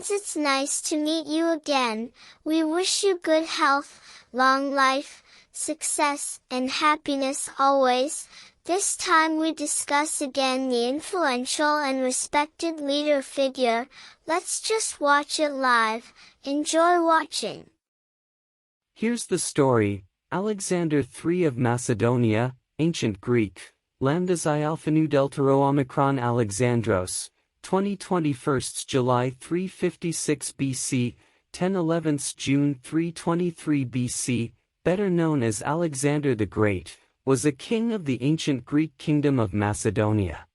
Friends, it's nice to meet you again. We wish you good health, long life, success, and happiness always. This time we discuss again the influential and respected leader figure. Let's just watch it live. Enjoy watching. Here's the story. Alexander III of Macedonia, Ancient Greek, Lambdas I Alpha Nu Delta Rho Omicron Alexandros, 2021 July 356 BC, 10/11 June 323 BC, better known as Alexander the Great, was a king of the ancient Greek Kingdom of Macedonia.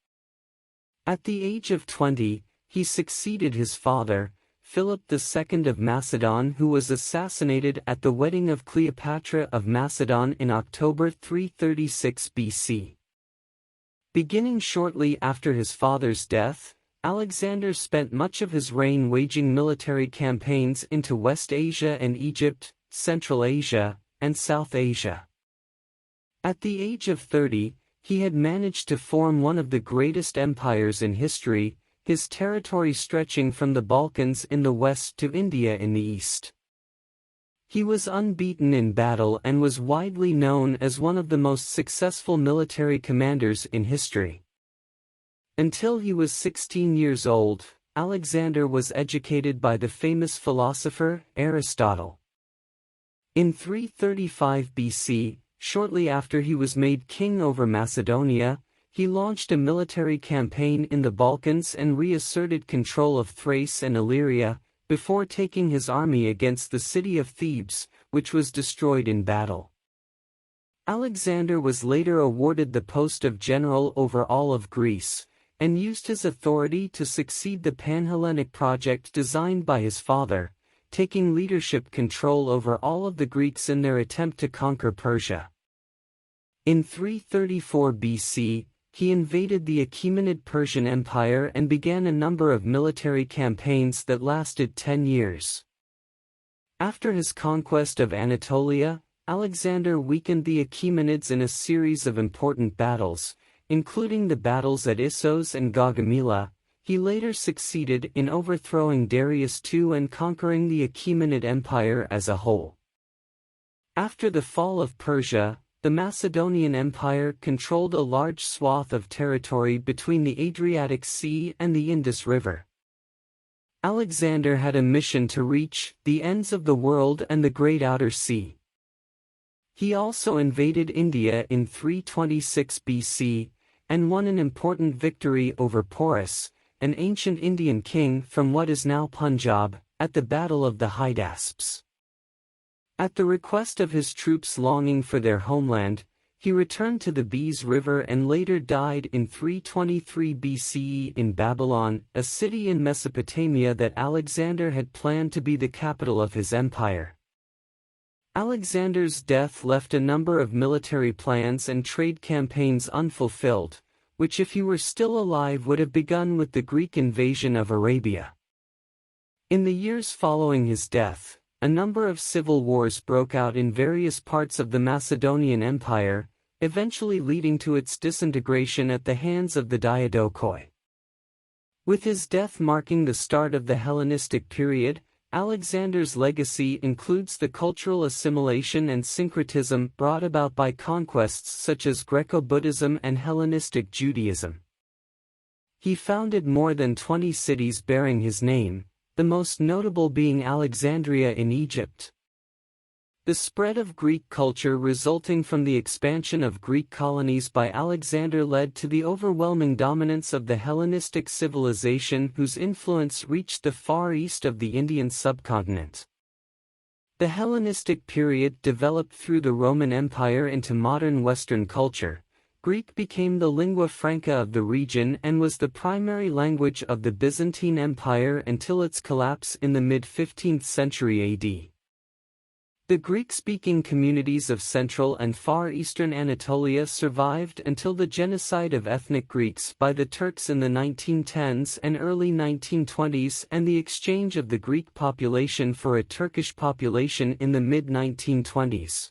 At the age of 20, he succeeded his father, Philip II of Macedon, who was assassinated at the wedding of Cleopatra of Macedon in October 336 BC. Beginning shortly after his father's death, Alexander spent much of his reign waging military campaigns into West Asia and Egypt, Central Asia, and South Asia. At the age of 30, he had managed to form one of the greatest empires in history, his territory stretching from the Balkans in the west to India in the east. He was unbeaten in battle and was widely known as one of the most successful military commanders in history. Until he was 16 years old, Alexander was educated by the famous philosopher Aristotle. In 335 BC, shortly after he was made king over Macedonia, he launched a military campaign in the Balkans and reasserted control of Thrace and Illyria, before taking his army against the city of Thebes, which was destroyed in battle. Alexander was later awarded the post of general over all of Greece, and used his authority to succeed the Pan-Hellenic project designed by his father, taking leadership control over all of the Greeks in their attempt to conquer Persia. In 334 BC, he invaded the Achaemenid Persian Empire and began a number of military campaigns that lasted 10 years. After his conquest of Anatolia, Alexander weakened the Achaemenids in a series of important battles, including the battles at Issos and Gaugamela. He later succeeded in overthrowing Darius II and conquering the Achaemenid Empire as a whole. After the fall of Persia, the Macedonian Empire controlled a large swath of territory between the Adriatic Sea and the Indus River. Alexander had a mission to reach the ends of the world and the Great Outer Sea. He also invaded India in 326 BC, and won an important victory over Porus, an ancient Indian king from what is now Punjab, at the Battle of the Hydaspes. At the request of his troops longing for their homeland, he returned to the Beas River and later died in 323 BCE in Babylon, a city in Mesopotamia that Alexander had planned to be the capital of his empire. Alexander's death left a number of military plans and trade campaigns unfulfilled, which if he were still alive would have begun with the Greek invasion of Arabia. In the years following his death, a number of civil wars broke out in various parts of the Macedonian Empire, eventually leading to its disintegration at the hands of the Diadochoi. With his death marking the start of the Hellenistic period, Alexander's legacy includes the cultural assimilation and syncretism brought about by conquests such as Greco-Buddhism and Hellenistic Judaism. He founded more than 20 cities bearing his name, the most notable being Alexandria in Egypt. The spread of Greek culture resulting from the expansion of Greek colonies by Alexander led to the overwhelming dominance of the Hellenistic civilization, whose influence reached the far east of the Indian subcontinent. The Hellenistic period developed through the Roman Empire into modern Western culture. Greek became the lingua franca of the region and was the primary language of the Byzantine Empire until its collapse in the mid-15th century AD. The Greek-speaking communities of Central and Far Eastern Anatolia survived until the genocide of ethnic Greeks by the Turks in the 1910s and early 1920s and the exchange of the Greek population for a Turkish population in the mid-1920s.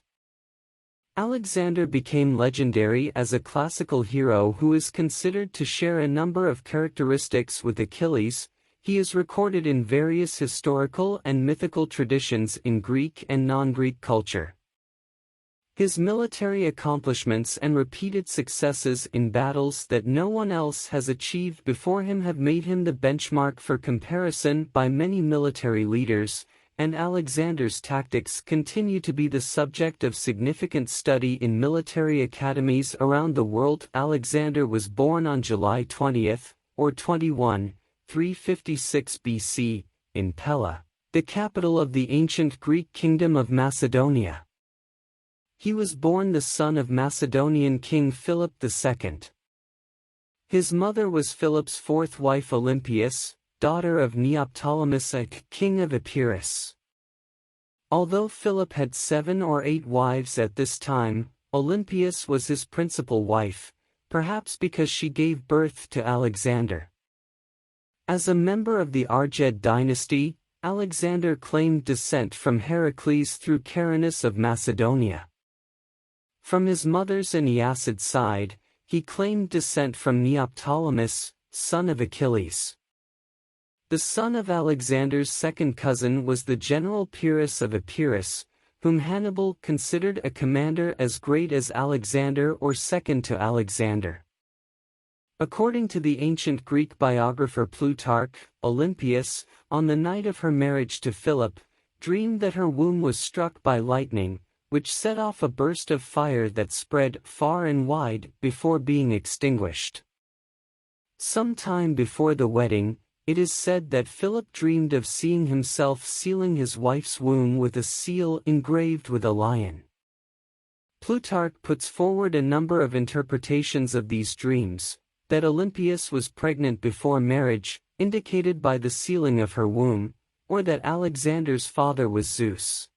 Alexander became legendary as a classical hero who is considered to share a number of characteristics with Achilles. He is recorded in various historical and mythical traditions in Greek and non-Greek culture. His military accomplishments and repeated successes in battles that no one else has achieved before him have made him the benchmark for comparison by many military leaders, and Alexander's tactics continue to be the subject of significant study in military academies around the world. Alexander was born on July 20, or 21, 356 BC, in Pella, the capital of the ancient Greek Kingdom of Macedonia. He was born the son of Macedonian King Philip II. His mother was Philip's fourth wife Olympias, daughter of Neoptolemus, king of Epirus. Although Philip had 7 or 8 wives at this time, Olympias was his principal wife, perhaps because she gave birth to Alexander. As a member of the Argead dynasty, Alexander claimed descent from Heracles through Carinus of Macedonia. From his mother's Aeneacid side, he claimed descent from Neoptolemus, son of Achilles. The son of Alexander's second cousin was the general Pyrrhus of Epirus, whom Hannibal considered a commander as great as Alexander or second to Alexander. According to the ancient Greek biographer Plutarch, Olympias, on the night of her marriage to Philip, dreamed that her womb was struck by lightning, which set off a burst of fire that spread far and wide before being extinguished. Some time before the wedding, it is said that Philip dreamed of seeing himself sealing his wife's womb with a seal engraved with a lion. Plutarch puts forward a number of interpretations of these dreams: that Olympias was pregnant before marriage, indicated by the sealing of her womb, or that Alexander's father was Zeus.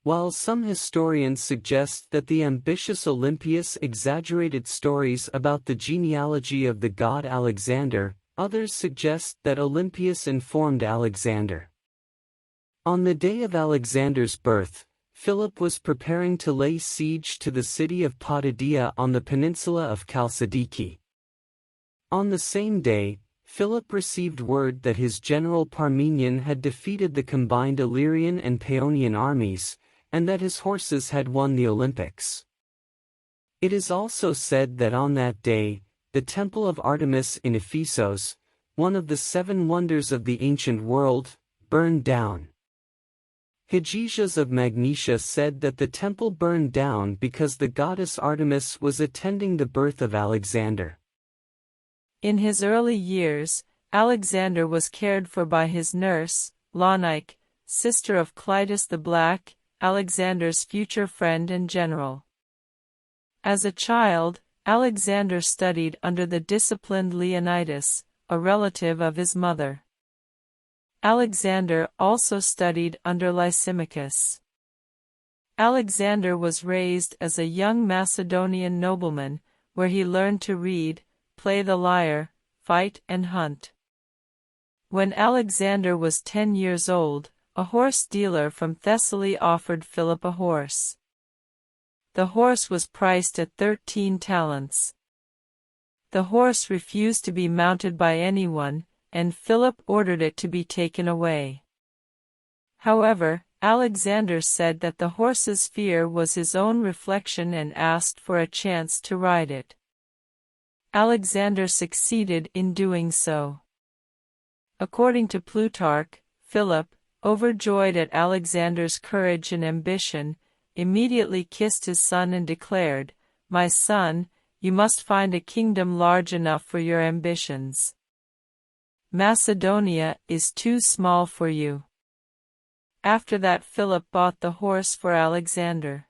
While some historians suggest that the ambitious Olympias exaggerated stories about the genealogy of the god Alexander, others suggest that Olympias informed Alexander. On the day of Alexander's birth, Philip was preparing to lay siege to the city of Potidaea on the peninsula of Chalcidice. On the same day, Philip received word that his general Parmenion had defeated the combined Illyrian and Paeonian armies, and that his horses had won the Olympics. It is also said that on that day, the temple of Artemis in Ephesus, one of the 7 wonders of the ancient world, burned down. Hegesias of Magnesia said that the temple burned down because the goddess Artemis was attending the birth of Alexander. In his early years, Alexander was cared for by his nurse, Launike, sister of Clytus the Black, Alexander's future friend and general. As a child, Alexander studied under the disciplined Leonidas, a relative of his mother. Alexander also studied under Lysimachus. Alexander was raised as a young Macedonian nobleman, where he learned to read, play the lyre, fight and hunt. When Alexander was 10 years old, a horse dealer from Thessaly offered Philip a horse. The horse was priced at 13 talents. The horse refused to be mounted by anyone, and Philip ordered it to be taken away. However, Alexander said that the horse's fear was his own reflection and asked for a chance to ride it. Alexander succeeded in doing so. According to Plutarch, Philip, overjoyed at Alexander's courage and ambition, immediately kissed his son and declared, "My son, you must find a kingdom large enough for your ambitions. Macedonia is too small for you." After that, Philip bought the horse for Alexander.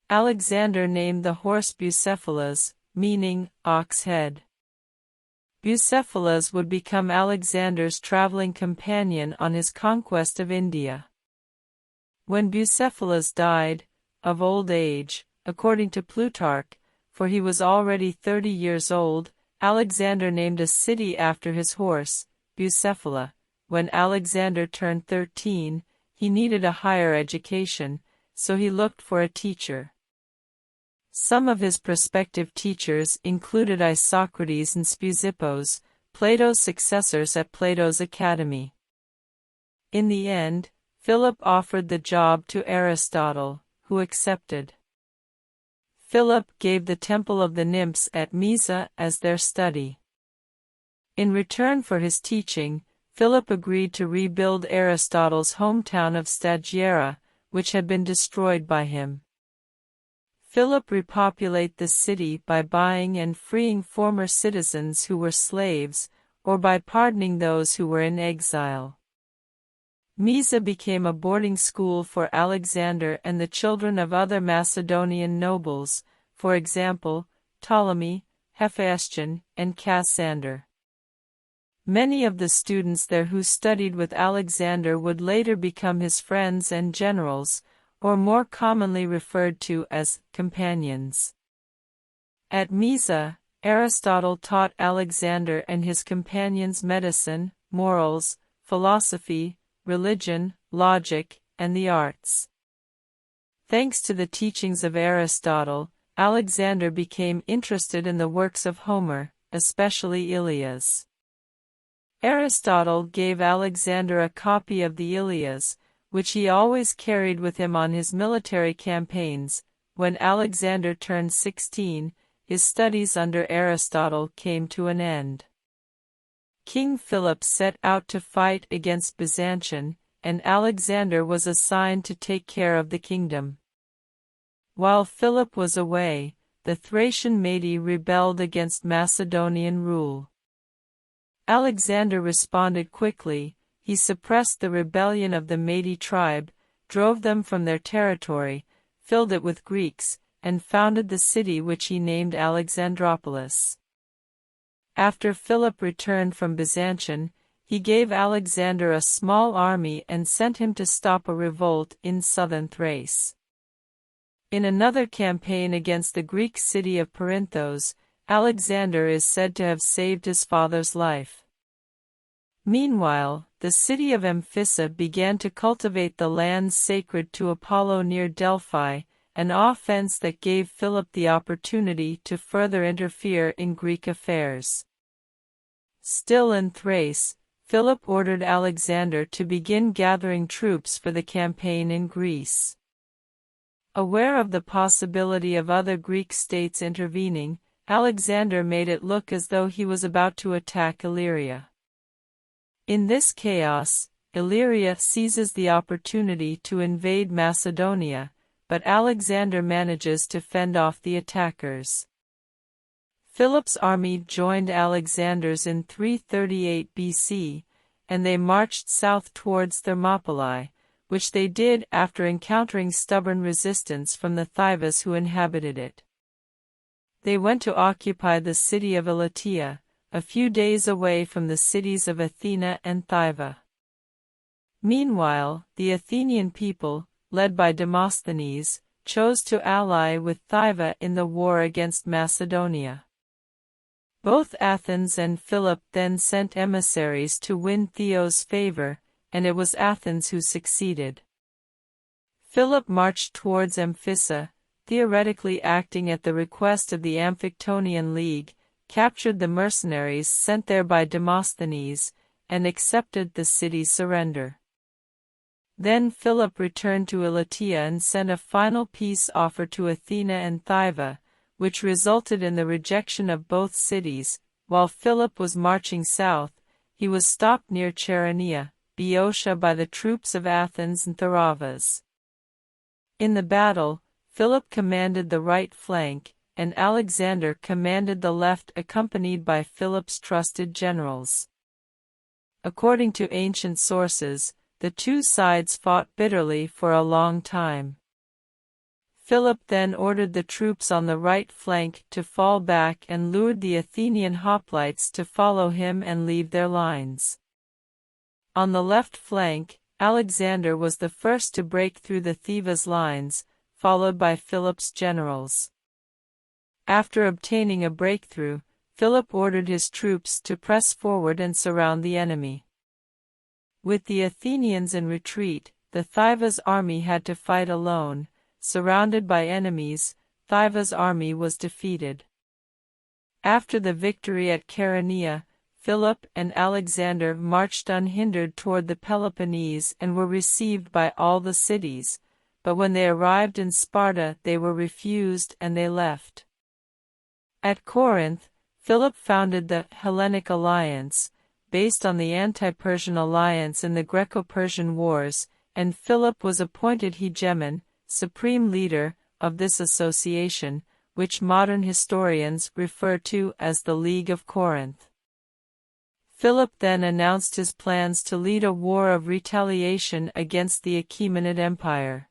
Alexander named the horse Bucephalus, meaning ox head. Bucephalus would become Alexander's traveling companion on his conquest of India. When Bucephalus died, of old age, according to Plutarch, for he was already 30 years old, Alexander named a city after his horse, Bucephala. When Alexander turned 13, he needed a higher education, so he looked for a teacher. Some of his prospective teachers included Isocrates and Speusippos, Plato's successors at Plato's academy. In the end, Philip offered the job to Aristotle, who accepted. Philip gave the Temple of the Nymphs at Mysa as their study. In return for his teaching, Philip agreed to rebuild Aristotle's hometown of Stagira, which had been destroyed by him. Philip repopulated the city by buying and freeing former citizens who were slaves, or by pardoning those who were in exile. Mysa became a boarding school for Alexander and the children of other Macedonian nobles, for example, Ptolemy, Hephaestion, and Cassander. Many of the students there who studied with Alexander would later become his friends and generals, or more commonly referred to as companions. At Mysa, Aristotle taught Alexander and his companions medicine, morals, philosophy, religion, logic, and the arts. Thanks to the teachings of Aristotle, Alexander became interested in the works of Homer, especially Ilias. Aristotle gave Alexander a copy of the Ilias, which he always carried with him on his military campaigns. When Alexander turned 16, his studies under Aristotle came to an end. King Philip set out to fight against Byzantium, and Alexander was assigned to take care of the kingdom. While Philip was away, the Thracian Mede rebelled against Macedonian rule. Alexander responded quickly. He suppressed the rebellion of the Mede tribe, drove them from their territory, filled it with Greeks, and founded the city which he named Alexandropolis. After Philip returned from Byzantium, he gave Alexander a small army and sent him to stop a revolt in southern Thrace. In another campaign against the Greek city of Perinthos, Alexander is said to have saved his father's life. Meanwhile, the city of Amphissa began to cultivate the lands sacred to Apollo near Delphi, an offense that gave Philip the opportunity to further interfere in Greek affairs. Still in Thrace, Philip ordered Alexander to begin gathering troops for the campaign in Greece. Aware of the possibility of other Greek states intervening, Alexander made it look as though he was about to attack Illyria. In this chaos, Illyria seizes the opportunity to invade Macedonia, but Alexander manages to fend off the attackers. Philip's army joined Alexander's in 338 BC, and they marched south towards Thermopylae, which they did after encountering stubborn resistance from the Thivas who inhabited it. They went to occupy the city of Elatea, a few days away from the cities of Athena and Thyva. Meanwhile, the Athenian people, led by Demosthenes, chose to ally with Thyva in the war against Macedonia. Both Athens and Philip then sent emissaries to win Theo's favor, and it was Athens who succeeded. Philip marched towards Amphissa, theoretically acting at the request of the Amphictonian League, captured the mercenaries sent there by Demosthenes, and accepted the city's surrender. Then Philip returned to Elatea and sent a final peace offer to Athena and Thyva, which resulted in the rejection of both cities. While Philip was marching south, he was stopped near Chaeronea, Boeotia, by the troops of Athens and Tharavas. In the battle, Philip commanded the right flank, and Alexander commanded the left, accompanied by Philip's trusted generals. According to ancient sources, the two sides fought bitterly for a long time. Philip then ordered the troops on the right flank to fall back and lured the Athenian hoplites to follow him and leave their lines. On the left flank, Alexander was the first to break through the Thivas' lines, followed by Philip's generals. After obtaining a breakthrough, Philip ordered his troops to press forward and surround the enemy. With the Athenians in retreat, the Thivas' army had to fight alone. Surrounded by enemies, Thyva's army was defeated. After the victory at Chaeronea, Philip and Alexander marched unhindered toward the Peloponnese and were received by all the cities, but when they arrived in Sparta they were refused and they left. At Corinth, Philip founded the Hellenic Alliance, based on the anti-Persian alliance in the Greco-Persian Wars, and Philip was appointed hegemon, supreme leader, of this association, which modern historians refer to as the League of Corinth. Philip then announced his plans to lead a war of retaliation against the Achaemenid Empire.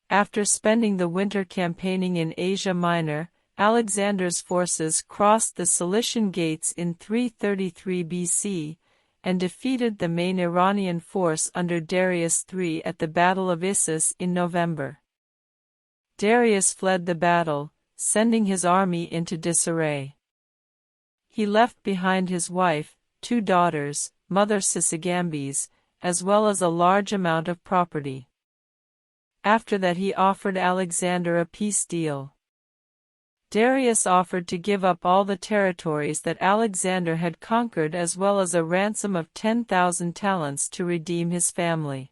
After spending the winter campaigning in Asia Minor, Alexander's forces crossed the Cilician Gates in 333 BC, and defeated the main Iranian force under Darius III at the Battle of Issus in November. Darius fled the battle, sending his army into disarray. He left behind his wife, 2 daughters, Mother Sisygambes, as well as a large amount of property. After that he offered Alexander a peace deal. Darius offered to give up all the territories that Alexander had conquered as well as a ransom of 10,000 talents to redeem his family.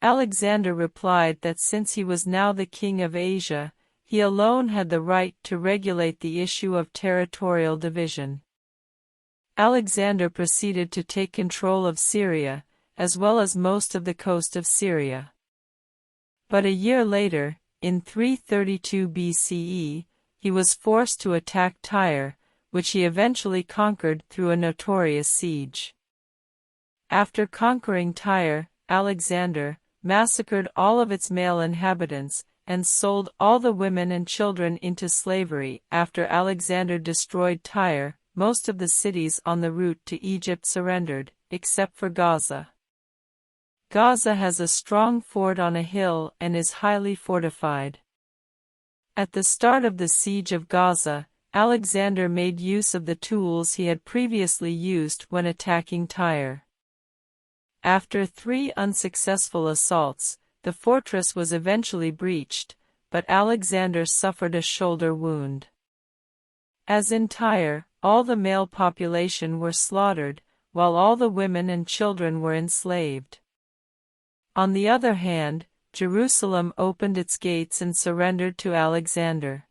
Alexander replied that since he was now the king of Asia, he alone had the right to regulate the issue of territorial division. Alexander proceeded to take control of Syria, as well as most of the coast of Syria. But a year later, in 332 BCE, he was forced to attack Tyre, which he eventually conquered through a notorious siege. After conquering Tyre, Alexander massacred all of its male inhabitants, and sold all the women and children into slavery. After Alexander destroyed Tyre, most of the cities on the route to Egypt surrendered, except for Gaza. Gaza has a strong fort on a hill and is highly fortified. At the start of the siege of Gaza, Alexander made use of the tools he had previously used when attacking Tyre. After 3 unsuccessful assaults, the fortress was eventually breached, but Alexander suffered a shoulder wound. As in Tyre, all the male population were slaughtered, while all the women and children were enslaved. On the other hand, Jerusalem opened its gates and surrendered to Alexander.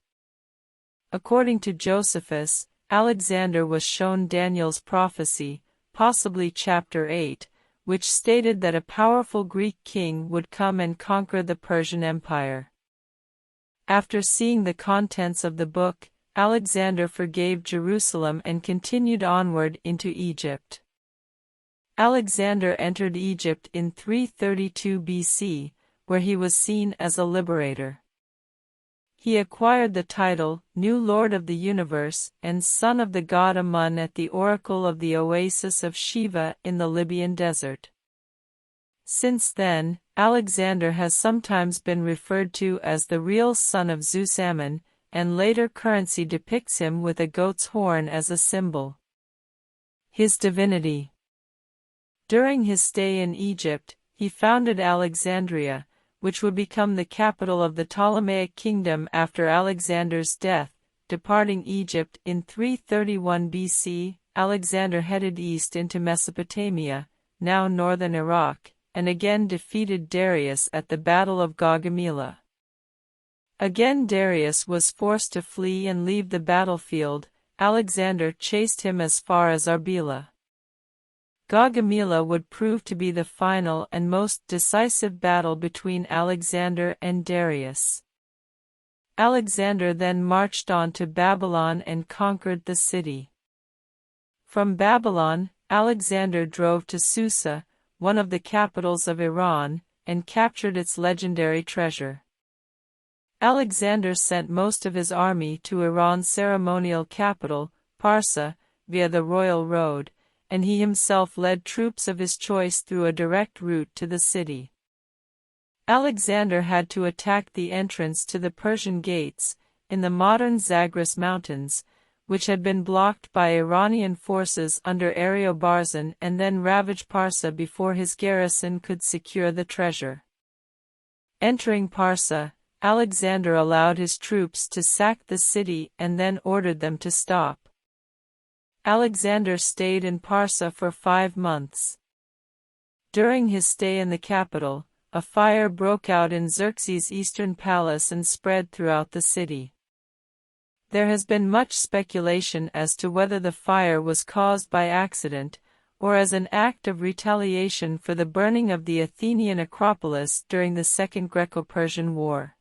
According to Josephus, Alexander was shown Daniel's prophecy, possibly chapter 8, which stated that a powerful Greek king would come and conquer the Persian Empire. After seeing the contents of the book, Alexander forgave Jerusalem and continued onward into Egypt. Alexander entered Egypt in 332 BC, where he was seen as a liberator. He acquired the title, New Lord of the Universe, and son of the god Amun at the oracle of the oasis of Shiva in the Libyan desert. Since then, Alexander has sometimes been referred to as the real son of Zeus Ammon, and later currency depicts him with a goat's horn as a symbol. His divinity. During his stay in Egypt, he founded Alexandria, which would become the capital of the Ptolemaic kingdom after Alexander's death. Departing Egypt in 331 BC, Alexander headed east into Mesopotamia, now northern Iraq, and again defeated Darius at the Battle of Gaugamela. Again Darius was forced to flee and leave the battlefield. Alexander chased him as far as Arbela. Gaugamela would prove to be the final and most decisive battle between Alexander and Darius. Alexander then marched on to Babylon and conquered the city. From Babylon, Alexander drove to Susa, one of the capitals of Iran, and captured its legendary treasure. Alexander sent most of his army to Iran's ceremonial capital, Parsa, via the royal road, and he himself led troops of his choice through a direct route to the city. Alexander had to attack the entrance to the Persian gates, in the modern Zagros Mountains, which had been blocked by Iranian forces under Ariobarzan, and then ravage Parsa before his garrison could secure the treasure. Entering Parsa, Alexander allowed his troops to sack the city and then ordered them to stop. Alexander stayed in Parsa for 5 months. During his stay in the capital, a fire broke out in Xerxes' eastern palace and spread throughout the city. There has been much speculation as to whether the fire was caused by accident, or as an act of retaliation for the burning of the Athenian Acropolis during the Second Greco-Persian War.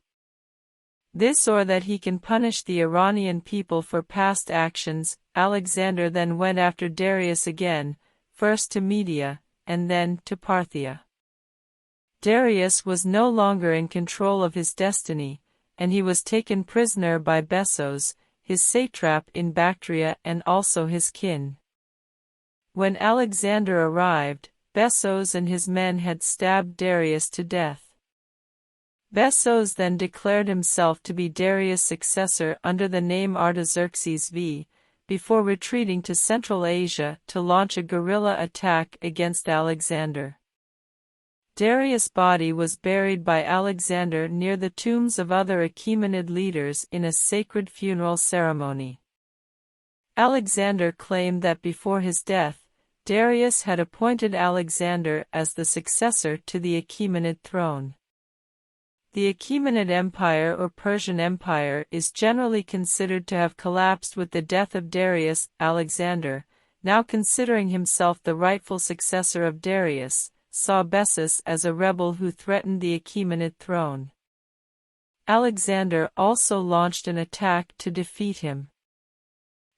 This, or that he can punish the Iranian people for past actions. Alexander then went after Darius again, first to Media, and then to Parthia. Darius was no longer in control of his destiny, and he was taken prisoner by Bessos, his satrap in Bactria, and also his kin. When Alexander arrived, Bessos and his men had stabbed Darius to death. Bessos then declared himself to be Darius' successor under the name Artaxerxes V, before retreating to Central Asia to launch a guerrilla attack against Alexander. Darius' body was buried by Alexander near the tombs of other Achaemenid leaders in a sacred funeral ceremony. Alexander claimed that before his death, Darius had appointed Alexander as the successor to the Achaemenid throne. The Achaemenid Empire or Persian Empire is generally considered to have collapsed with the death of Darius. Alexander, now considering himself the rightful successor of Darius, saw Bessus as a rebel who threatened the Achaemenid throne. Alexander also launched an attack to defeat him.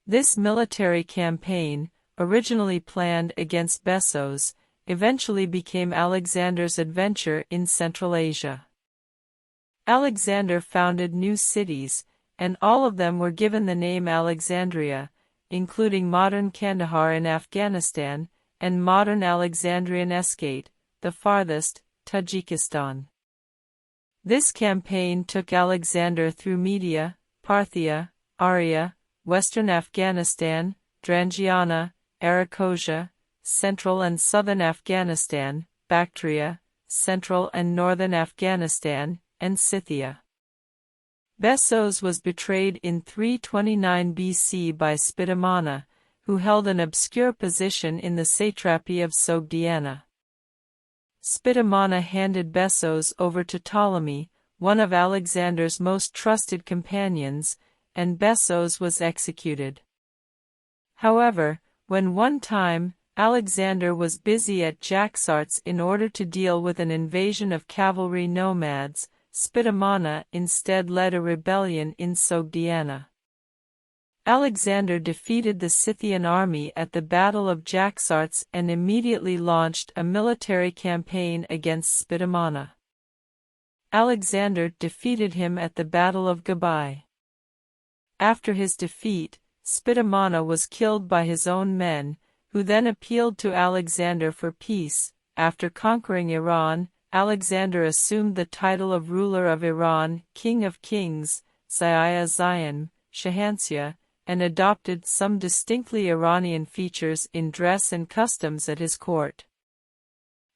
This military campaign, originally planned against Bessos, eventually became Alexander's adventure in Central Asia. Alexander founded new cities, and all of them were given the name Alexandria, including modern Kandahar in Afghanistan, and modern Alexandrian Eskate, the farthest, Tajikistan. This campaign took Alexander through Media, Parthia, Arya, western Afghanistan, Drangiana, Arachosia, central and southern Afghanistan, Bactria, central and northern Afghanistan, and Scythia. Bessos was betrayed in 329 BC by Spidamana, who held an obscure position in the satrapy of Sogdiana. Spidamana handed Bessos over to Ptolemy, one of Alexander's most trusted companions, and Bessos was executed. However, when one time, Alexander was busy at Jaxartes in order to deal with an invasion of cavalry nomads, Spidamana instead led a rebellion in Sogdiana. Alexander defeated the Scythian army at the Battle of Jaxartes and immediately launched a military campaign against Spidamana. Alexander defeated him at the Battle of Gabai. After his defeat, Spidamana was killed by his own men, who then appealed to Alexander for peace. After conquering Iran, Alexander assumed the title of ruler of Iran, King of Kings, Zion, Shahansia, and adopted some distinctly Iranian features in dress and customs at his court.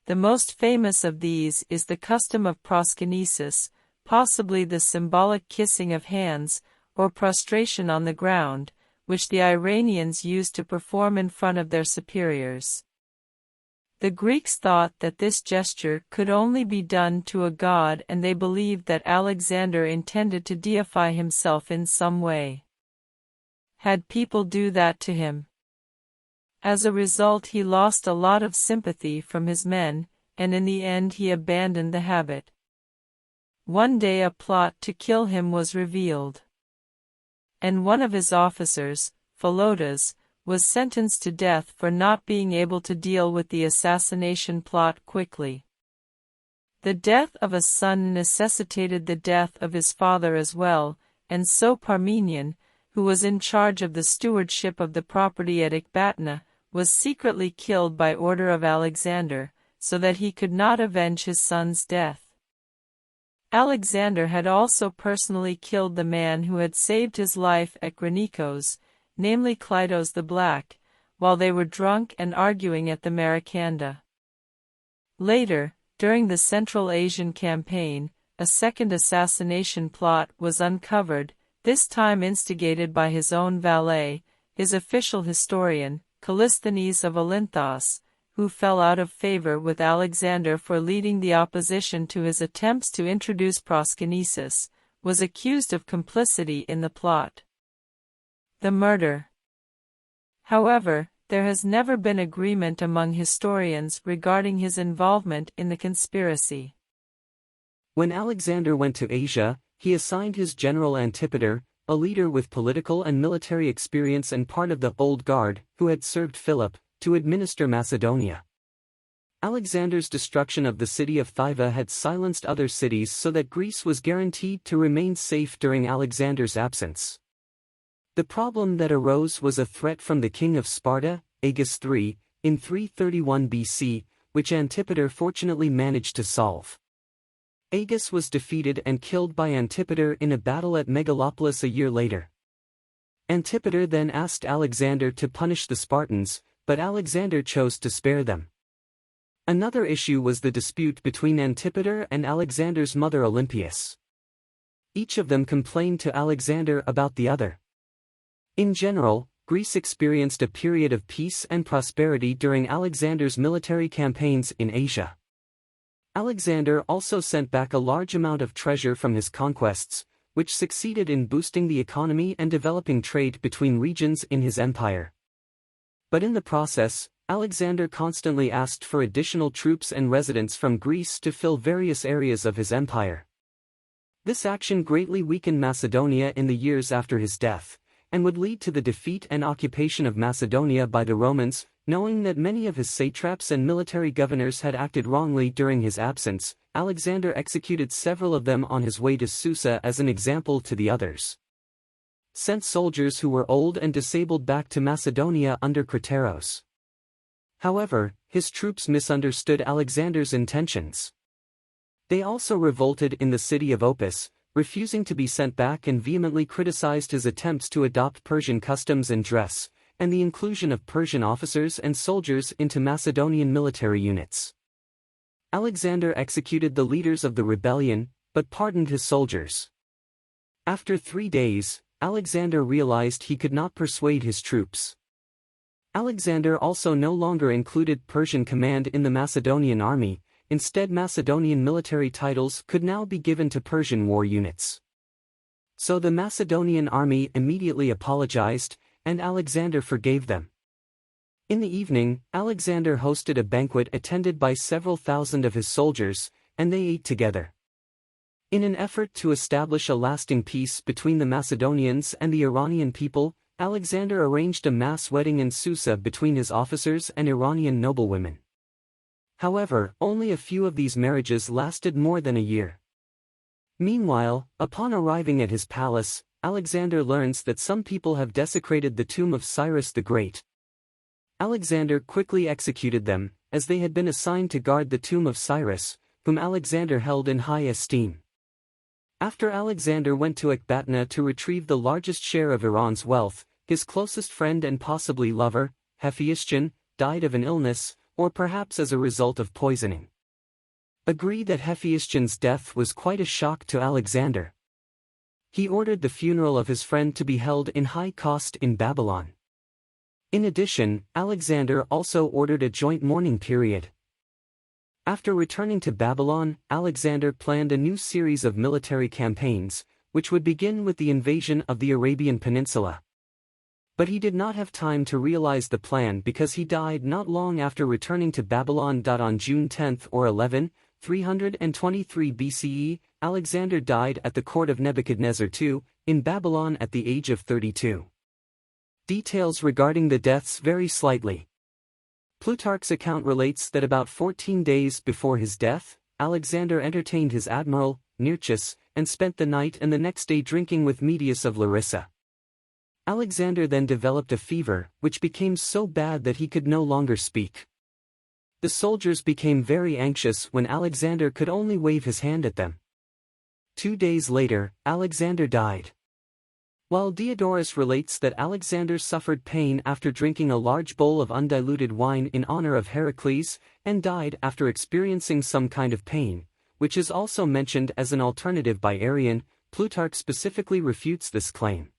The most famous of these is the custom of proskynesis, possibly the symbolic kissing of hands, or prostration on the ground, which the Iranians used to perform in front of their superiors. The Greeks thought that this gesture could only be done to a god, and they believed that Alexander intended to deify himself in some way. Had people do that to him? As a result, he lost a lot of sympathy from his men, and in the end he abandoned the habit. One day a plot to kill him was revealed, and one of his officers, Philotas, was sentenced to death for not being able to deal with the assassination plot quickly. The death of a son necessitated the death of his father as well, and so Parmenion, who was in charge of the stewardship of the property at Ecbatana, was secretly killed by order of Alexander, so that he could not avenge his son's death. Alexander had also personally killed the man who had saved his life at Granikos, namely Cleitos the Black, while they were drunk and arguing at the Maracanda. Later, during the Central Asian campaign, a second assassination plot was uncovered, this time instigated by his own valet, his official historian, Callisthenes of Olynthos, who fell out of favor with Alexander for leading the opposition to his attempts to introduce proskynesis, was accused of complicity in the plot. The murder. However, there has never been agreement among historians regarding his involvement in the conspiracy. When Alexander went to Asia, he assigned his general Antipater, a leader with political and military experience and part of the Old Guard, who had served Philip, to administer Macedonia. Alexander's destruction of the city of Thyva had silenced other cities so that Greece was guaranteed to remain safe during Alexander's absence. The problem that arose was a threat from the king of Sparta, Agis III, in 331 BC, which Antipater fortunately managed to solve. Agis was defeated and killed by Antipater in a battle at Megalopolis a year later. Antipater then asked Alexander to punish the Spartans, but Alexander chose to spare them. Another issue was the dispute between Antipater and Alexander's mother Olympias. Each of them complained to Alexander about the other. In general, Greece experienced a period of peace and prosperity during Alexander's military campaigns in Asia. Alexander also sent back a large amount of treasure from his conquests, which succeeded in boosting the economy and developing trade between regions in his empire. But in the process, Alexander constantly asked for additional troops and residents from Greece to fill various areas of his empire. This action greatly weakened Macedonia in the years after his death, and would lead to the defeat and occupation of Macedonia by the Romans. Knowing that many of his satraps and military governors had acted wrongly during his absence, Alexander executed several of them on his way to Susa as an example to the others. Sent soldiers who were old and disabled back to Macedonia under Crateros. However, his troops misunderstood Alexander's intentions. They also revolted in the city of Opis, refusing to be sent back, and vehemently criticized his attempts to adopt Persian customs and dress, and the inclusion of Persian officers and soldiers into Macedonian military units. Alexander executed the leaders of the rebellion, but pardoned his soldiers. After 3 days, Alexander realized he could not persuade his troops. Alexander also no longer included Persian command in the Macedonian army. Instead, Macedonian military titles could now be given to Persian war units. So the Macedonian army immediately apologized, and Alexander forgave them. In the evening, Alexander hosted a banquet attended by several thousand of his soldiers, and they ate together. In an effort to establish a lasting peace between the Macedonians and the Iranian people, Alexander arranged a mass wedding in Susa between his officers and Iranian noblewomen. However, only a few of these marriages lasted more than a year. Meanwhile, upon arriving at his palace, Alexander learns that some people have desecrated the tomb of Cyrus the Great. Alexander quickly executed them, as they had been assigned to guard the tomb of Cyrus, whom Alexander held in high esteem. After Alexander went to Ecbatana to retrieve the largest share of Iran's wealth, his closest friend and possibly lover, Hephaestion, died of an illness, or perhaps as a result of poisoning. Agree that Hephaestion's death was quite a shock to Alexander. He ordered the funeral of his friend to be held in high cost in Babylon. In addition, Alexander also ordered a joint mourning period. After returning to Babylon, Alexander planned a new series of military campaigns, which would begin with the invasion of the Arabian Peninsula. But he did not have time to realize the plan because he died not long after returning to Babylon. On June 10 or 11, 323 BCE, Alexander died at the court of Nebuchadnezzar II, in Babylon at the age of 32. Details regarding the deaths vary slightly. Plutarch's account relates that about 14 days before his death, Alexander entertained his admiral, Nearchus, and spent the night and the next day drinking with Medius of Larissa. Alexander then developed a fever, which became so bad that he could no longer speak. The soldiers became very anxious when Alexander could only wave his hand at them. 2 days later, Alexander died. While Diodorus relates that Alexander suffered pain after drinking a large bowl of undiluted wine in honor of Heracles, and died after experiencing some kind of pain, which is also mentioned as an alternative by Arrian, Plutarch specifically refutes this claim.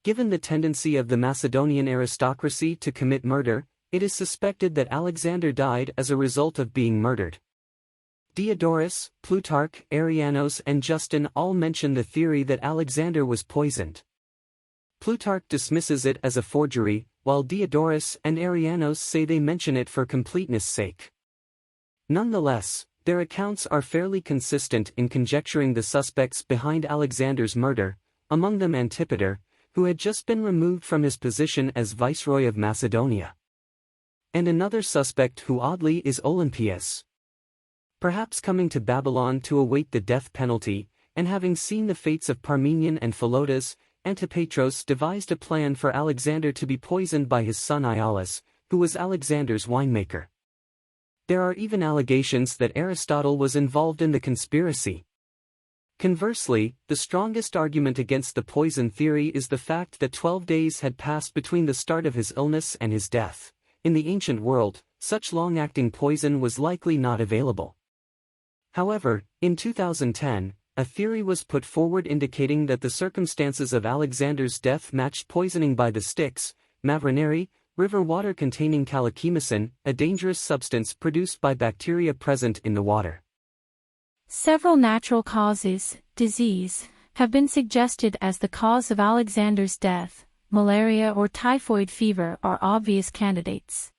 Given the tendency of the Macedonian aristocracy to commit murder, it is suspected that Alexander died as a result of being murdered. Diodorus, Plutarch, Arrianos and Justin all mention the theory that Alexander was poisoned. Plutarch dismisses it as a forgery, while Diodorus and Arrianos say they mention it for completeness' sake. Nonetheless, their accounts are fairly consistent in conjecturing the suspects behind Alexander's murder, among them Antipater, who had just been removed from his position as Viceroy of Macedonia. And another suspect who oddly is Olympias. Perhaps coming to Babylon to await the death penalty, and having seen the fates of Parmenion and Philotas, Antipatros devised a plan for Alexander to be poisoned by his son Iollas, who was Alexander's winemaker. There are even allegations that Aristotle was involved in the conspiracy. Conversely, the strongest argument against the poison theory is the fact that 12 days had passed between the start of his illness and his death. In the ancient world, such long-acting poison was likely not available. However, in 2010, a theory was put forward indicating that the circumstances of Alexander's death matched poisoning by the Styx, Mavroneri, river water containing kalakimicin, a dangerous substance produced by bacteria present in the water. Several natural causes, disease, have been suggested as the cause of Alexander's death. Malaria or typhoid fever are obvious candidates.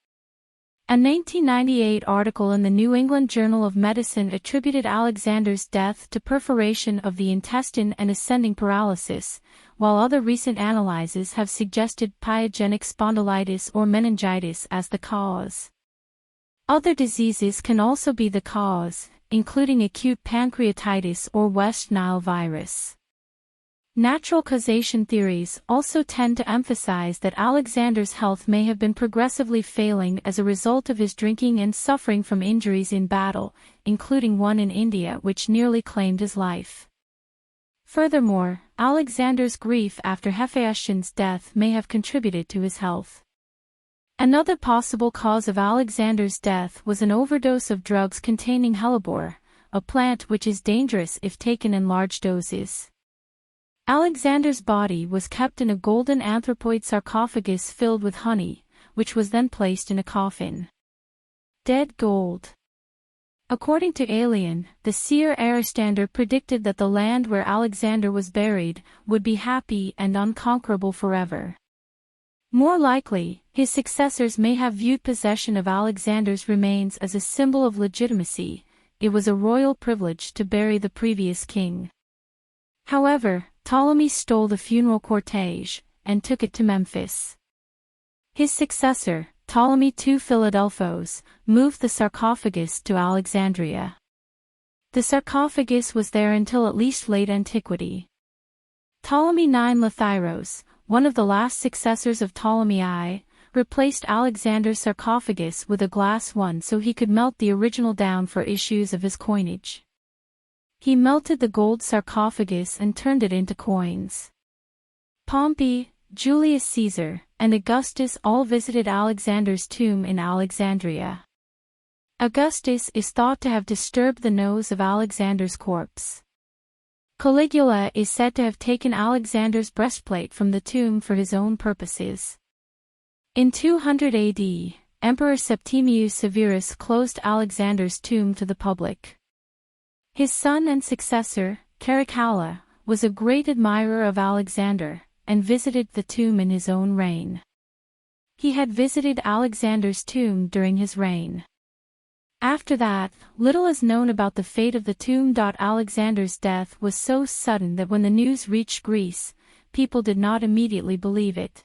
A 1998 article in the New England Journal of Medicine attributed Alexander's death to perforation of the intestine and ascending paralysis, while other recent analyses have suggested pyogenic spondylitis or meningitis as the cause. Other diseases can also be the cause, including acute pancreatitis or West Nile virus. Natural causation theories also tend to emphasize that Alexander's health may have been progressively failing as a result of his drinking and suffering from injuries in battle, including one in India which nearly claimed his life. Furthermore, Alexander's grief after Hephaestion's death may have contributed to his health. Another possible cause of Alexander's death was an overdose of drugs containing hellebore, a plant which is dangerous if taken in large doses. Alexander's body was kept in a golden anthropoid sarcophagus filled with honey, which was then placed in a coffin. Dead gold. According to Aelian, the seer Aristander predicted that the land where Alexander was buried would be happy and unconquerable forever. More likely, his successors may have viewed possession of Alexander's remains as a symbol of legitimacy. It was a royal privilege to bury the previous king. However, Ptolemy stole the funeral cortege and took it to Memphis. His successor, Ptolemy II Philadelphos, moved the sarcophagus to Alexandria. The sarcophagus was there until at least late antiquity. Ptolemy IX Lathyrus, one of the last successors of Ptolemy I, replaced Alexander's sarcophagus with a glass one so he could melt the original down for issues of his coinage. He melted the gold sarcophagus and turned it into coins. Pompey, Julius Caesar, and Augustus all visited Alexander's tomb in Alexandria. Augustus is thought to have disturbed the nose of Alexander's corpse. Caligula is said to have taken Alexander's breastplate from the tomb for his own purposes. In 200 AD, Emperor Septimius Severus closed Alexander's tomb to the public. His son and successor, Caracalla, was a great admirer of Alexander, and visited the tomb in his own reign. He had visited Alexander's tomb during his reign. After that, little is known about the fate of the tomb. Alexander's death was so sudden that when the news reached Greece, people did not immediately believe it.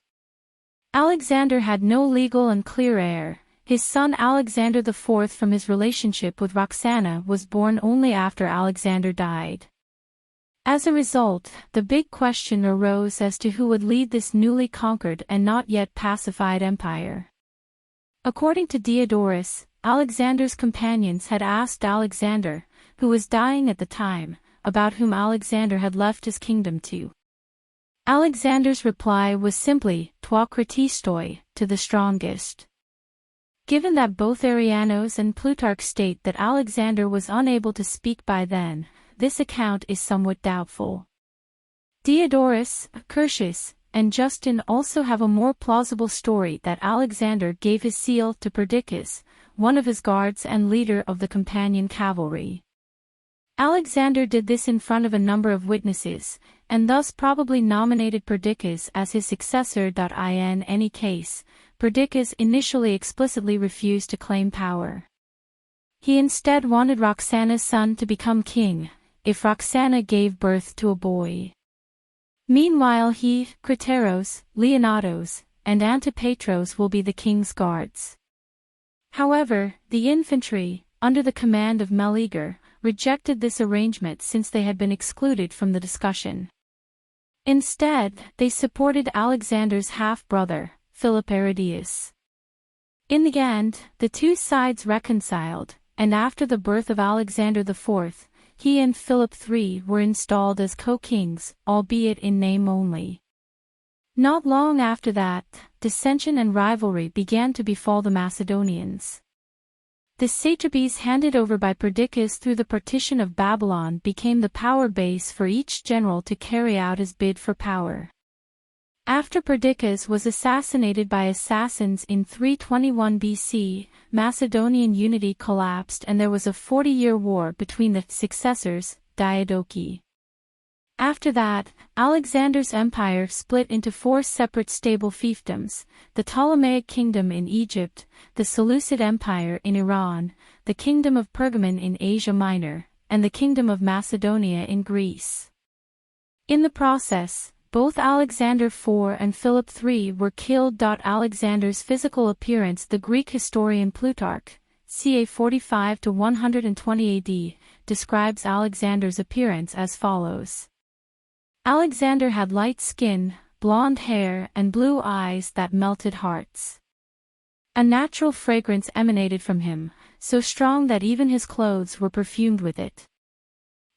Alexander had no legal and clear heir. His son Alexander IV from his relationship with Roxana was born only after Alexander died. As a result, the big question arose as to who would lead this newly conquered and not yet pacified empire. According to Diodorus, Alexander's companions had asked Alexander, who was dying at the time, about whom Alexander had left his kingdom to. Alexander's reply was simply, toi kratistoi, to the strongest. Given that both Arrianos and Plutarch state that Alexander was unable to speak by then, this account is somewhat doubtful. Diodorus, Curtius, and Justin also have a more plausible story that Alexander gave his seal to Perdiccas, one of his guards and leader of the companion cavalry. Alexander did this in front of a number of witnesses, and thus probably nominated Perdiccas as his successor. In any case, Perdiccas initially explicitly refused to claim power. He instead wanted Roxana's son to become king, if Roxana gave birth to a boy. Meanwhile he, Crateros, Leonatos, and Antipatros will be the king's guards. However, the infantry, under the command of Meleager, rejected this arrangement since they had been excluded from the discussion. Instead, they supported Alexander's half-brother, Philiperidius. In the end, the two sides reconciled, and after the birth of Alexander IV, he and Philip III were installed as co-kings, albeit in name only. Not long after that, dissension and rivalry began to befall the Macedonians. The satrapies handed over by Perdiccas through the partition of Babylon became the power base for each general to carry out his bid for power. After Perdiccas was assassinated by assassins in 321 BC, Macedonian unity collapsed and there was a 40-year war between the successors, Diadochi. After that, Alexander's empire split into four separate stable fiefdoms: the Ptolemaic kingdom in Egypt, the Seleucid Empire in Iran, the kingdom of Pergamon in Asia Minor, and the kingdom of Macedonia in Greece. In the process, both Alexander IV and Philip III were killed. Alexander's physical appearance. The Greek historian Plutarch, ca. 45–120 AD, describes Alexander's appearance as follows. Alexander had light skin, blonde hair and blue eyes that melted hearts. A natural fragrance emanated from him, so strong that even his clothes were perfumed with it.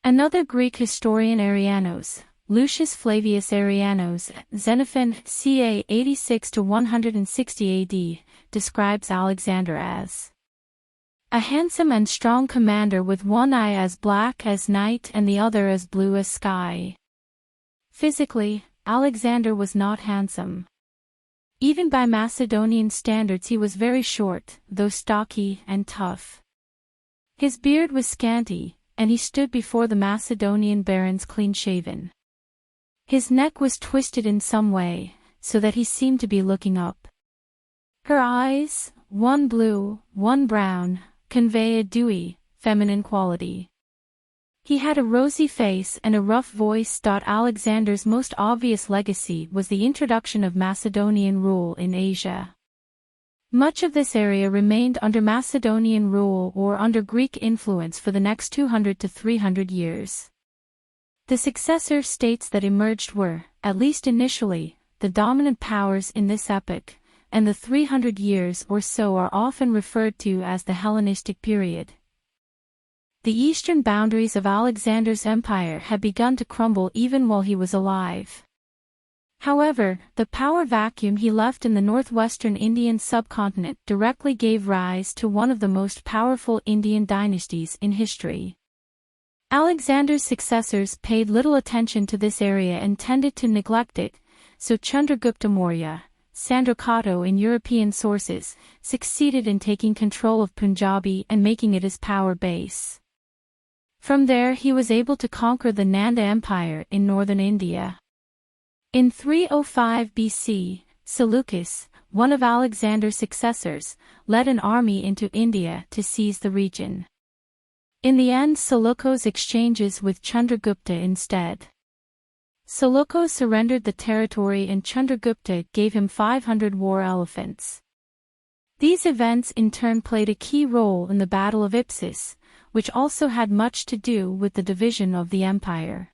Another Greek historian, Arianos, Lucius Flavius Arianos, Xenophon, ca. 86–160 AD, describes Alexander as a handsome and strong commander with one eye as black as night and the other as blue as sky. Physically, Alexander was not handsome. Even by Macedonian standards he was very short, though stocky and tough. His beard was scanty, and he stood before the Macedonian barons clean-shaven. His neck was twisted in some way, so that he seemed to be looking up. Her eyes, one blue, one brown, convey a dewy, feminine quality. He had a rosy face and a rough voice. Alexander's most obvious legacy was the introduction of Macedonian rule in Asia. Much of this area remained under Macedonian rule or under Greek influence for the next 200 to 300 years. The successor states that emerged were, at least initially, the dominant powers in this epoch, and the 300 years or so are often referred to as the Hellenistic period. The eastern boundaries of Alexander's empire had begun to crumble even while he was alive. However, the power vacuum he left in the northwestern Indian subcontinent directly gave rise to one of the most powerful Indian dynasties in history. Alexander's successors paid little attention to this area and tended to neglect it, so Chandragupta Maurya, Sandrokato in European sources, succeeded in taking control of Punjabi and making it his power base. From there he was able to conquer the Nanda Empire in northern India. In 305 BC, Seleucus, one of Alexander's successors, led an army into India to seize the region. In the end, Seleucus exchanges with Chandragupta instead. Seleucus surrendered the territory and Chandragupta gave him 500 war elephants. These events in turn played a key role in the Battle of Ipsus, which also had much to do with the division of the empire.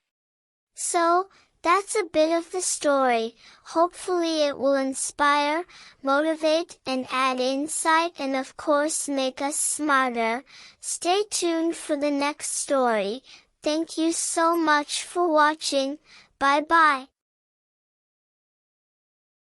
So, that's a bit of the story. Hopefully it will inspire, motivate, and add insight and of course make us smarter. Stay tuned for the next story. Thank you so much for watching. Bye bye.